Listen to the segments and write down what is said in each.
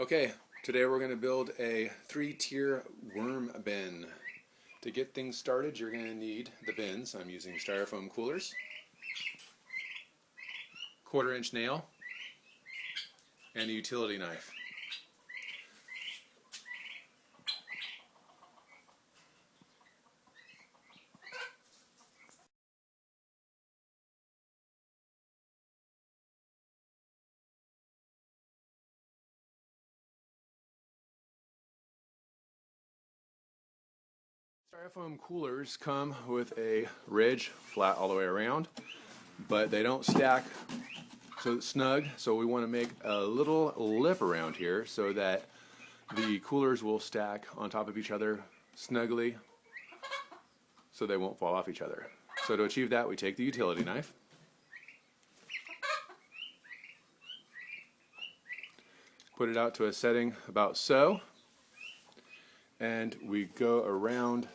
Okay, today we're going to build a 3-tier worm bin. To get things started, you're going to need the bins. I'm using styrofoam coolers, 1/4-inch nail, and a utility knife. Styrofoam coolers come with a ridge flat all the way around, but they don't stack so it's snug, so we want to make a little lip around here so that the coolers will stack on top of each other snugly so they won't fall off each other. So to achieve that, we take the utility knife, put it out to a setting about so, and we go around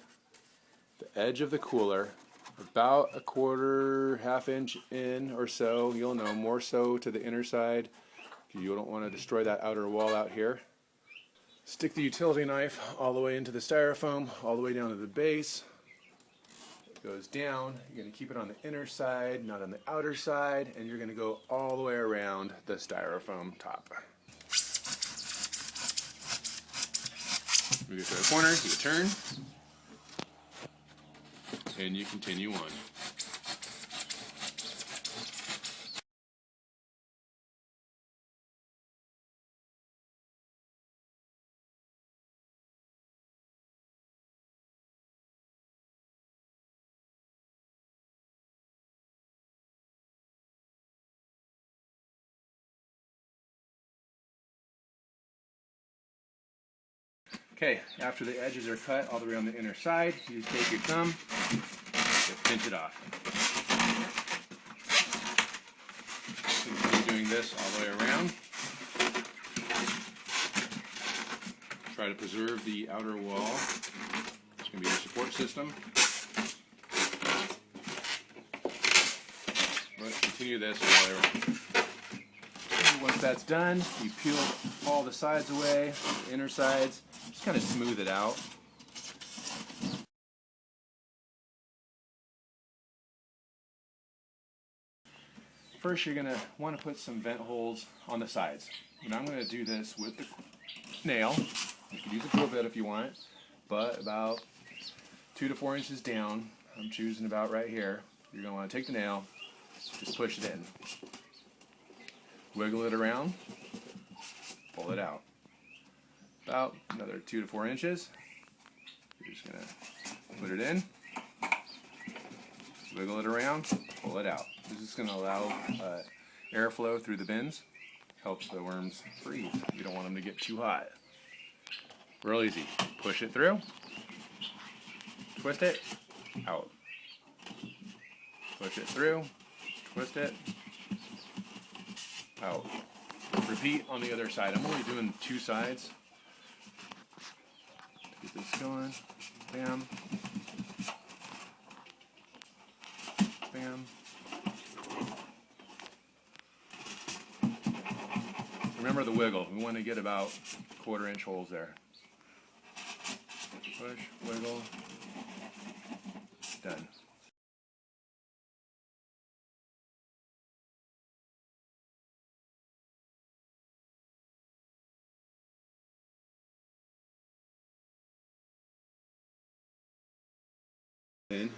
the edge of the cooler about a 1/4 inch in or so. You'll know, more so to the inner side. You don't want to destroy that outer wall out here. Stick the utility knife all the way into the styrofoam, all the way down to the base. It goes down. You're going to keep it on the inner side, not on the outer side, and you're going to go all the way around the styrofoam top. We go to a corner, you turn, and you continue on. Okay, after the edges are cut all the way on the inner side, you take your thumb, you pinch it off. Continue doing this all the way around. Try to preserve the outer wall. It's going to be your support system. But continue this all the way around. Once that's done, you peel all the sides away, the inner sides. Just kind of smooth it out. First, you're going to want to put some vent holes on the sides. And I'm going to do this with the nail. You can use a drill bit if you want, but about 2 to 4 inches down. I'm choosing about right here. You're going to want to take the nail, just push it in. Wiggle it around, pull it out. About another 2 to 4 inches. You're just going to put it in, wiggle it around, pull it out. This is going to allow airflow through the bins. Helps the worms breathe. You don't want them to get too hot. Real easy. Push it through, twist it, out. Push it through, twist it, out. Repeat on the other side. I'm only doing 2 sides. Get this going. Bam. Bam. Remember the wiggle. We want to get about 1/4 inch holes there. Push, wiggle. Done.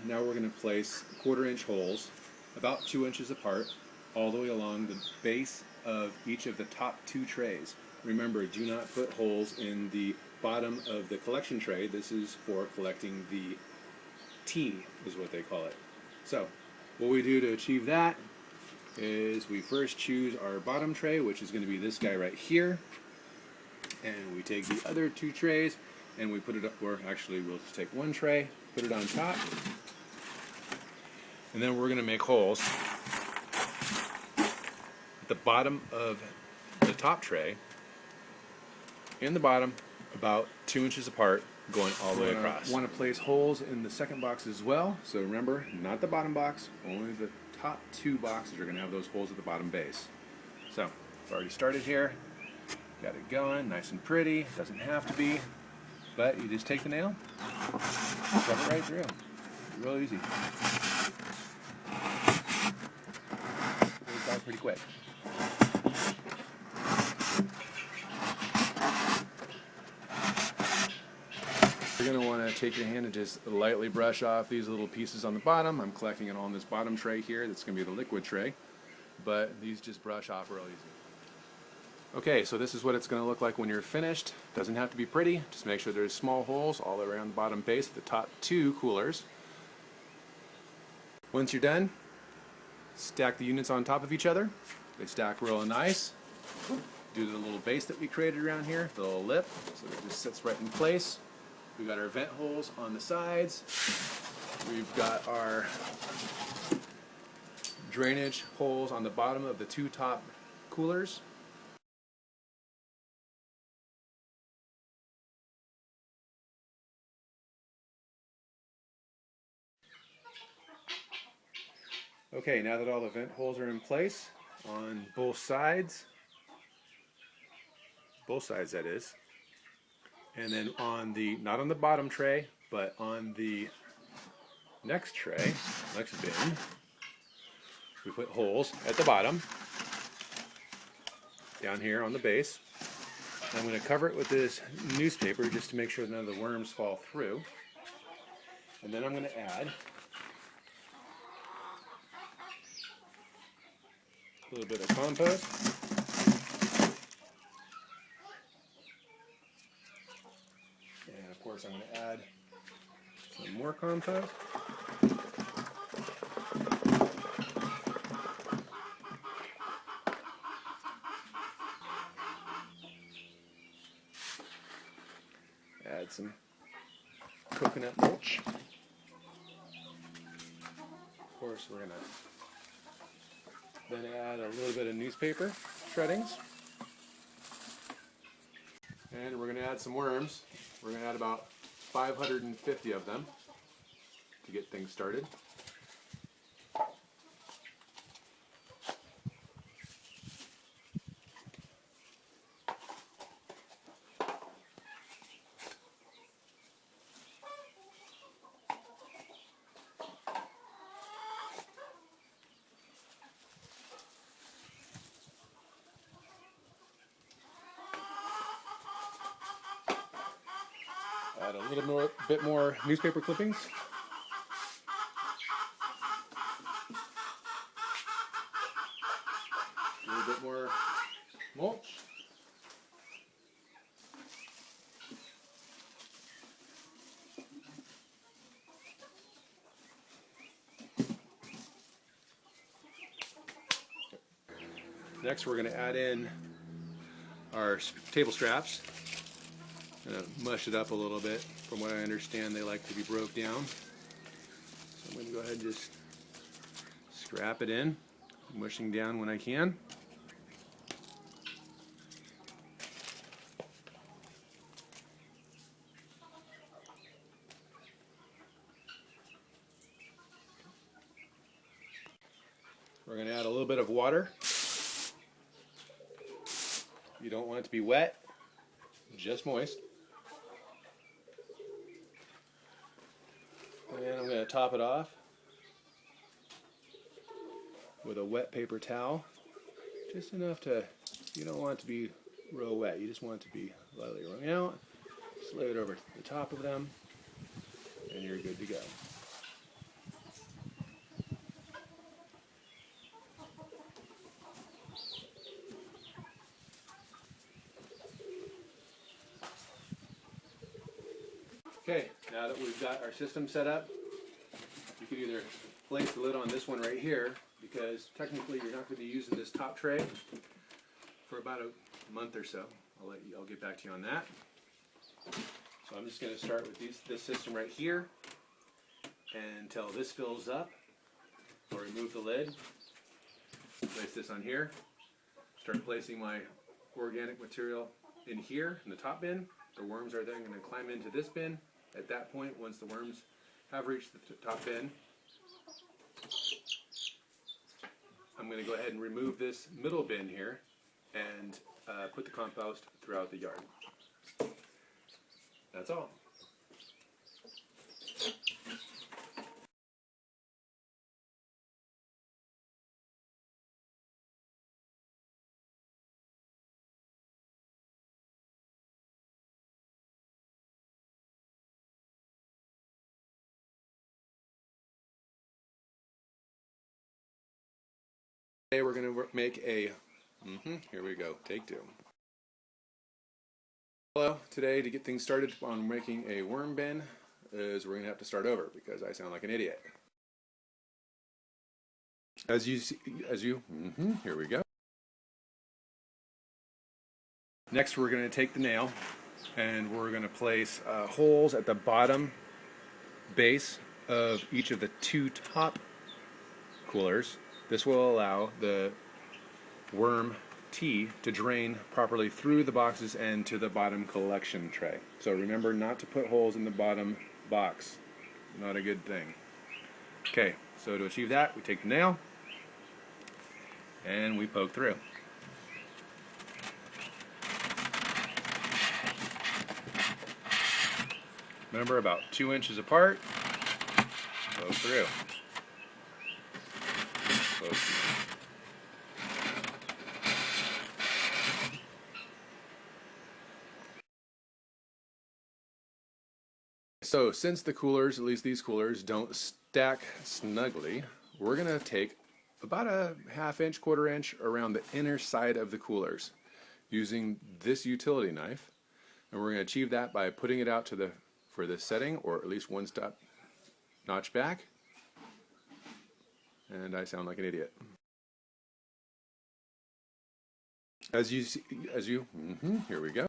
Now we're going to place 1/4 inch holes about 2 inches apart all the way along the base of each of the top 2 trays. Remember, do not put holes in the bottom of the collection tray. This is for collecting the tea, is what they call it. So what we do to achieve that is we first choose our bottom tray, which is going to be this guy right here, and we take the other 2 trays and we put it up, or actually we'll just take 1 tray, put it on top, and then we're going to make holes at the bottom of the top tray and the bottom about 2 inches apart, going all the way across. Want to place holes in the second box as well, so remember, not the bottom box, only the top 2 boxes are going to have those holes at the bottom base. So I've already started here. Got it going, nice and pretty. Doesn't have to be, but you just take the nail, shove it right through. Real easy. Goes by pretty quick. You're going to want to take your hand and just lightly brush off these little pieces on the bottom. I'm collecting it on this bottom tray here. That's going to be the liquid tray, but these just brush off real easy. Okay, so this is what it's going to look like when you're finished. Doesn't have to be pretty. Just make sure there's small holes all around the bottom base of the top two coolers. Once you're done, stack the units on top of each other. They stack real nice. Do the little base that we created around here, the little lip, so it just sits right in place. We've got our vent holes on the sides. We've got our drainage holes on the bottom of the two top coolers. Okay, now that all the vent holes are in place on both sides that is, and then on the, not on the bottom tray, but on the next tray, next bin, we put holes at the bottom, down here on the base. I'm going to cover it with this newspaper just to make sure none of the worms fall through. And then I'm going to add a little bit of compost. And of course I'm going to add some more compost. Add some coconut mulch. Of course we're going to then add a little bit of newspaper shreddings. And we're going to add some worms. We're going to add about 550 of them to get things started. Add a little bit more newspaper clippings. A little bit more mulch. Next we're going to add in our table straps. Gonna mush it up a little bit. From what I understand, they like to be broke down. So I'm going to go ahead and just scrap it in, mushing down when I can. We're going to add a little bit of water. You don't want it to be wet, just moist. And I'm going to top it off with a wet paper towel. Just enough to, you don't want it to be real wet, you just want it to be lightly wrung out. Just lay it over the top of them, and you're good to go. Okay, now that we've got our system set up, you can either place the lid on this one right here, because technically you're not going to be using this top tray for about a month or so. I'll get back to you on that. So I'm just going to start with this system right here, and until this fills up, I'll remove the lid, place this on here, start placing my organic material in here in the top bin. The worms are then going to climb into this bin. At that point, once the worms have reached the top bin, I'm going to go ahead and remove this middle bin here and put the compost throughout the yard. That's all. Today we're going to make a, here we go, take two. Hello, today to get things started on making a worm bin is we're going to have to start over because I sound like an idiot. Here we go. Next we're going to take the nail and we're going to place holes at the bottom base of each of the two top coolers. This will allow the worm tea to drain properly through the boxes and to the bottom collection tray. So remember not to put holes in the bottom box. Not a good thing. Okay, so to achieve that, we take the nail and we poke through. Remember, about 2 inches apart, poke through. So since the coolers, at least these coolers, don't stack snugly, we're going to take about a 1/2 inch, 1/4 inch around the inner side of the coolers using this utility knife. And we're going to achieve that by putting it out for the setting, or at least one step notch back. And I sound like an idiot. Here we go.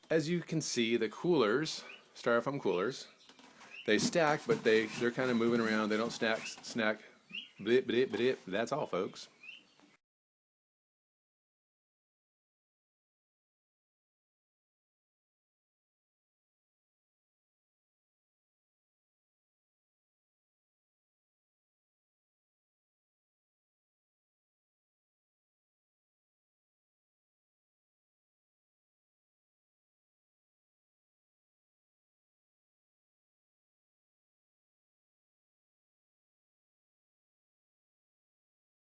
As you can see, the coolers, styrofoam coolers, they stack, but they're kind of moving around. They don't snack. Blip, blip, blip. That's all, folks.